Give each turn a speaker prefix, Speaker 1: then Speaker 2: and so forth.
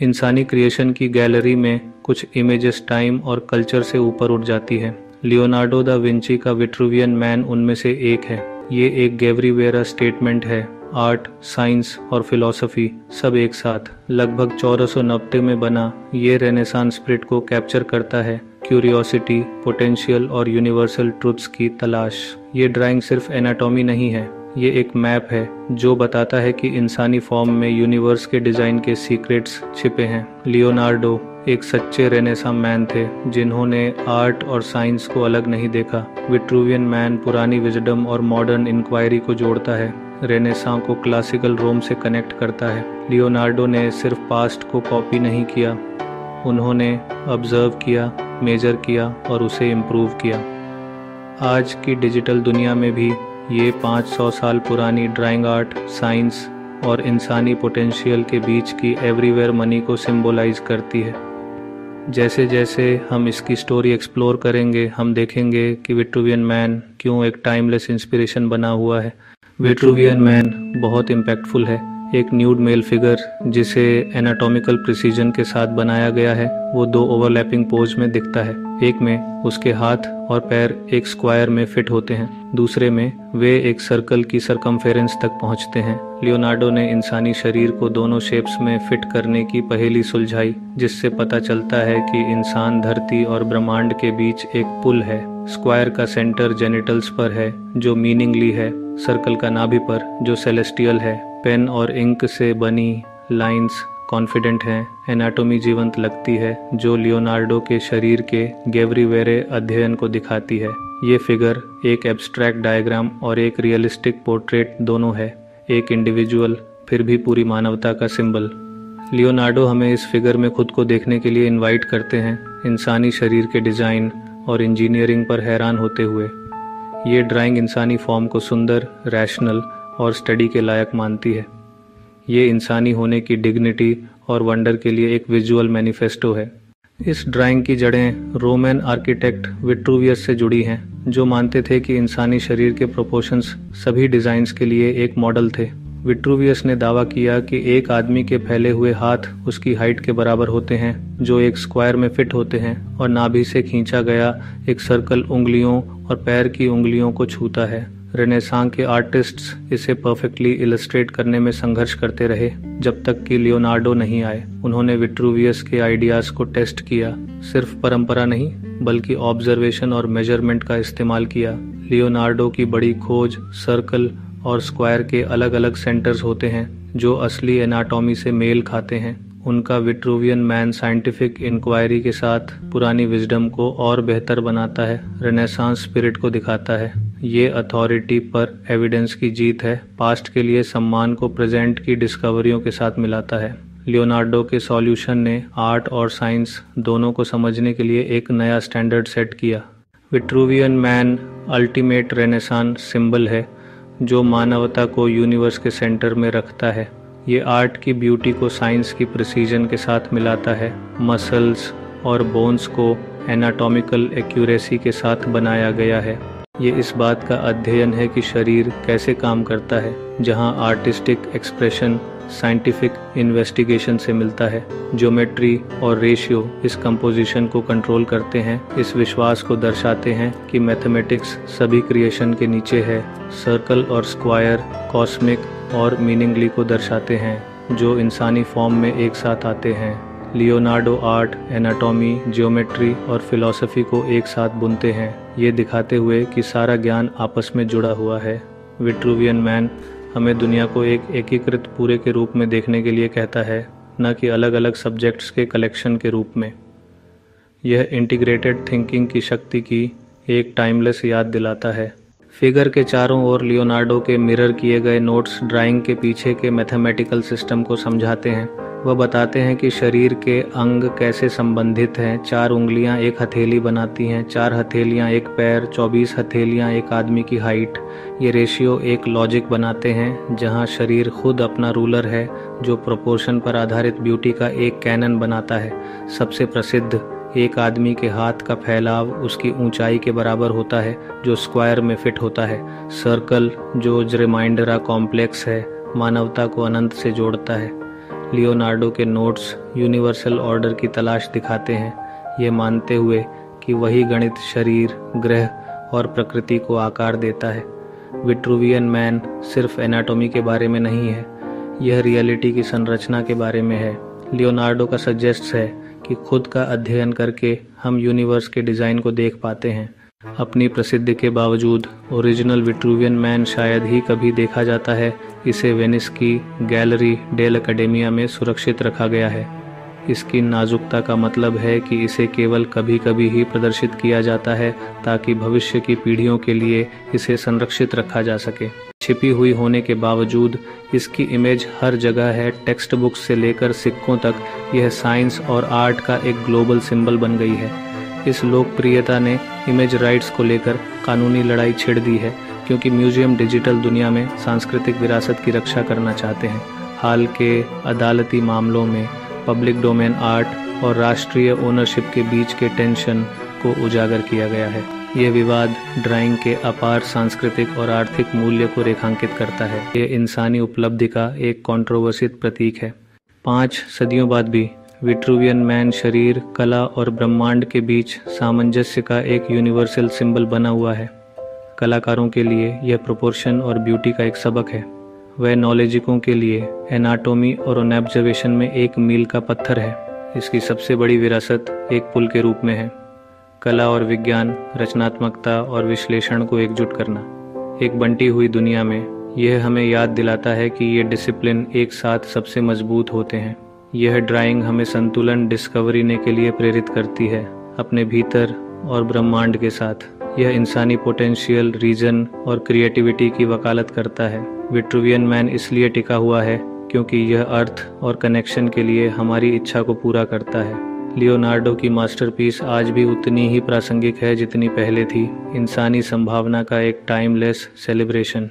Speaker 1: इंसानी क्रिएशन की गैलरी में कुछ इमेजेस टाइम और कल्चर से ऊपर उठ जाती है। लियोनार्डो दा विंची का विट्रूवियन मैन उनमें से एक है। ये एक एवरीवेयर स्टेटमेंट है। आर्ट, साइंस और फिलॉसफी सब एक साथ। लगभग 1490 में बना ये रेनेसांस स्पिरिट को कैप्चर करता है, क्यूरियोसिटी, पोटेंशियल और यूनिवर्सल ट्रुथ्स की तलाश। ये ड्राइंग सिर्फ एनाटॉमी नहीं है, ये एक मैप है जो बताता है कि इंसानी फॉर्म में यूनिवर्स के डिजाइन के सीक्रेट्स छिपे हैं। लियोनार्डो एक सच्चे रेनेसां मैन थे जिन्होंने आर्ट और साइंस को अलग नहीं देखा। विट्रूवियन मैन पुरानी विजडम और मॉडर्न इंक्वायरी को जोड़ता है, रेनेसां को क्लासिकल रोम से कनेक्ट करता है। लियोनार्डो ने सिर्फ पास्ट को कॉपी नहीं किया, उन्होंने ऑब्जर्व किया, मेजर किया और उसे इम्प्रूव किया। आज की डिजिटल दुनिया में भी ये 500 साल पुरानी ड्राइंग आर्ट, साइंस और इंसानी पोटेंशियल के बीच की एवरीवेयर मनी को सिंबलाइज करती है। जैसे जैसे हम इसकी स्टोरी एक्सप्लोर करेंगे, हम देखेंगे कि विट्रूवियन मैन क्यों एक टाइमलेस इंस्पिरेशन बना हुआ है। विट्रूवियन मैन बहुत इम्पैक्टफुल है। एक न्यूड मेल फिगर जिसे एनाटॉमिकल प्रिसीजन के साथ बनाया गया है, वो 2 ओवरलैपिंग पोज में दिखता है। एक में उसके हाथ और पैर एक स्क्वायर में फिट होते हैं, दूसरे में वे एक सर्कल की सरकमफेरेंस तक पहुंचते हैं। लियोनार्डो ने इंसानी शरीर को दोनों शेप्स में फिट करने की पहेली सुलझाई, जिससे पता चलता है कि इंसान धरती और ब्रह्मांड के बीच एक पुल है। स्क्वायर का सेंटर जेनिटल्स पर है जो मीनिंगली है, सर्कल का नाभि पर जो सेलेस्टियल है। पेन और इंक से बनी लाइंस कॉन्फिडेंट हैं, एनाटॉमी जीवंत लगती है जो लियोनार्डो के शरीर के गेवरीवेरे अध्ययन को दिखाती है। ये फिगर एक एब्स्ट्रैक्ट डायग्राम और एक रियलिस्टिक पोर्ट्रेट दोनों है, एक इंडिविजुअल फिर भी पूरी मानवता का सिंबल। लियोनार्डो हमें इस फिगर में खुद को देखने के लिए इनवाइट करते हैं, इंसानी शरीर के डिज़ाइन और इंजीनियरिंग पर हैरान होते हुए। ये ड्राइंग इंसानी फॉर्म को सुंदर, रैशनल और स्टडी के लायक मानती है। ये इंसानी होने की डिग्निटी और वंडर के लिए एक विजुअल मैनिफेस्टो है। इस ड्राइंग की जड़ें रोमन आर्किटेक्ट विट्रूवियस से जुड़ी हैं, जो मानते थे कि इंसानी शरीर के प्रोपोर्शंस सभी डिज़ाइंस के लिए एक मॉडल थे। विट्रूवियस ने दावा किया कि एक आदमी के फैले हुए हाथ उसकी हाइट के बराबर होते हैं, जो एक स्क्वायर में फिट होते हैं, और नाभि से खींचा गया एक सर्कल उंगलियों और पैर की उंगलियों को छूता है। रेनेसां के आर्टिस्ट्स इसे परफेक्टली इलस्ट्रेट करने में संघर्ष करते रहे जब तक कि लियोनार्डो नहीं आए। उन्होंने विट्रूवियस के आइडियाज को टेस्ट किया, सिर्फ परंपरा नहीं बल्कि ऑब्जर्वेशन और मेजरमेंट का इस्तेमाल किया। लियोनार्डो की बड़ी खोज सर्कल और स्क्वायर के अलग अलग सेंटर्स होते हैं जो असली एनाटॉमी से मेल खाते हैं। उनका विट्रूवियन मैन साइंटिफिक इंक्वायरी के साथ पुरानी विजडम को और बेहतर बनाता है, रेनेसांस स्पिरिट को दिखाता है। ये अथॉरिटी पर एविडेंस की जीत है, पास्ट के लिए सम्मान को प्रेजेंट की डिस्कवरियों के साथ मिलाता है। लियोनार्डो के सॉल्यूशन ने आर्ट और साइंस दोनों को समझने के लिए एक नया स्टैंडर्ड सेट किया। Vitruvian man ultimate renaissance symbol है जो मानवता को यूनिवर्स के सेंटर में रखता है। ये आर्ट की ब्यूटी को साइंस की प्रिसीजन के साथ मिलाता है। मसल्स और बोन्स को एनाटॉमिकल एक्यूरेसी के साथ बनाया गया है। ये इस बात का अध्ययन है कि शरीर कैसे काम करता है, जहां आर्टिस्टिक एक्सप्रेशन साइंटिफिक इन्वेस्टिगेशन से मिलता है। ज्योमेट्री और रेशियो इस कंपोजिशन को कंट्रोल करते हैं, इस विश्वास को दर्शाते हैं कि मैथमेटिक्स सभी क्रिएशन के नीचे है। सर्कल और स्क्वायर कॉस्मिक और मीनिंगली को दर्शाते हैं जो इंसानी फॉर्म में एक साथ आते हैं। लियोनार्डो आर्ट, एनाटॉमी, ज्योमेट्री और फिलॉसफी को एक साथ बुनते हैं, ये दिखाते हुए कि सारा ज्ञान आपस में जुड़ा हुआ है। विट्रूवियन मैन हमें दुनिया को एक एकीकृत पूरे के रूप में देखने के लिए कहता है, न कि अलग अलग सब्जेक्ट्स के कलेक्शन के रूप में। यह इंटीग्रेटेड थिंकिंग की शक्ति की एक टाइमलेस याद दिलाता है। फिगर के चारों ओर लियोनार्डो के मिरर किए गए नोट्स ड्राइंग के पीछे के मैथमेटिकल सिस्टम को समझाते हैं। वह बताते हैं कि शरीर के अंग कैसे संबंधित हैं। 4 उंगलियां एक हथेली बनाती हैं, 4 हथेलियां एक पैर, 24 हथेलियां एक आदमी की हाइट। ये रेशियो एक लॉजिक बनाते हैं जहां शरीर खुद अपना रूलर है, जो प्रोपोर्शन पर आधारित ब्यूटी का एक कैनन बनाता है। सबसे प्रसिद्ध, एक आदमी के हाथ का फैलाव उसकी ऊंचाई के बराबर होता है, जो स्क्वायर में फिट होता है। सर्कल, जो रिमाइंडरा कॉम्प्लेक्स है, मानवता को अनंत से जोड़ता है। लियोनार्डो के नोट्स यूनिवर्सल ऑर्डर की तलाश दिखाते हैं, ये मानते हुए कि वही गणित शरीर, ग्रह और प्रकृति को आकार देता है। विट्रूवियन मैन सिर्फ एनाटॉमी के बारे में नहीं है, यह रियलिटी की संरचना के बारे में है। लियोनार्डो का सजेस्ट है कि खुद का अध्ययन करके हम यूनिवर्स के डिज़ाइन को देख पाते हैं। अपनी प्रसिद्धि के बावजूद ओरिजिनल विट्रूवियन मैन शायद ही कभी देखा जाता है। इसे वेनिस की गैलरी डेल एकेडेमिया में सुरक्षित रखा गया है। इसकी नाजुकता का मतलब है कि इसे केवल कभी कभी ही प्रदर्शित किया जाता है ताकि भविष्य की पीढ़ियों के लिए इसे संरक्षित रखा जा सके। छिपी हुई होने के बावजूद इसकी इमेज हर जगह है। टेक्स्ट बुक्स से लेकर सिक्कों तक यह साइंस और आर्ट का एक ग्लोबल सिंबल बन गई है। इस लोकप्रियता ने इमेज राइट्स को लेकर कानूनी लड़ाई छिड़ दी है, क्योंकि म्यूजियम डिजिटल दुनिया में सांस्कृतिक विरासत की रक्षा करना चाहते हैं। हाल के अदालती मामलों में पब्लिक डोमेन आर्ट और राष्ट्रीय ओनरशिप के बीच के टेंशन को उजागर किया गया है। यह विवाद ड्राइंग के अपार सांस्कृतिक और आर्थिक मूल्य को रेखांकित करता है। ये इंसानी उपलब्धि का एक कंट्रोवर्सित प्रतीक है। 5 सदियों बाद भी विट्रूवियन मैन शरीर, कला और ब्रह्मांड के बीच सामंजस्य का एक यूनिवर्सल सिंबल बना हुआ है। कलाकारों के लिए यह प्रोपोर्शन और ब्यूटी का एक सबक है। वह नॉलेजिकों के लिए एनाटॉमी और ऑब्जर्वेशन में एक मील का पत्थर है। इसकी सबसे बड़ी विरासत एक पुल के रूप में है। कला और विज्ञान, रचनात्मकता और विश्लेषण को एकजुट करना। एक बंटी हुई दुनिया में यह हमें याद दिलाता है कि ये डिसिप्लिन एक साथ सबसे मजबूत होते हैं। यह ड्राइंग हमें संतुलन डिस्कवरीने के लिए प्रेरित करती है, अपने भीतर और ब्रह्मांड के साथ। यह इंसानी पोटेंशियल, रीजन और क्रिएटिविटी की वकालत करता है। विट्रूवियन मैन इसलिए टिका हुआ है क्योंकि यह अर्थ और कनेक्शन के लिए हमारी इच्छा को पूरा करता है। लियोनार्डो की मास्टरपीस आज भी उतनी ही प्रासंगिक है जितनी पहले थी। इंसानी संभावना का एक टाइमलेस सेलिब्रेशन।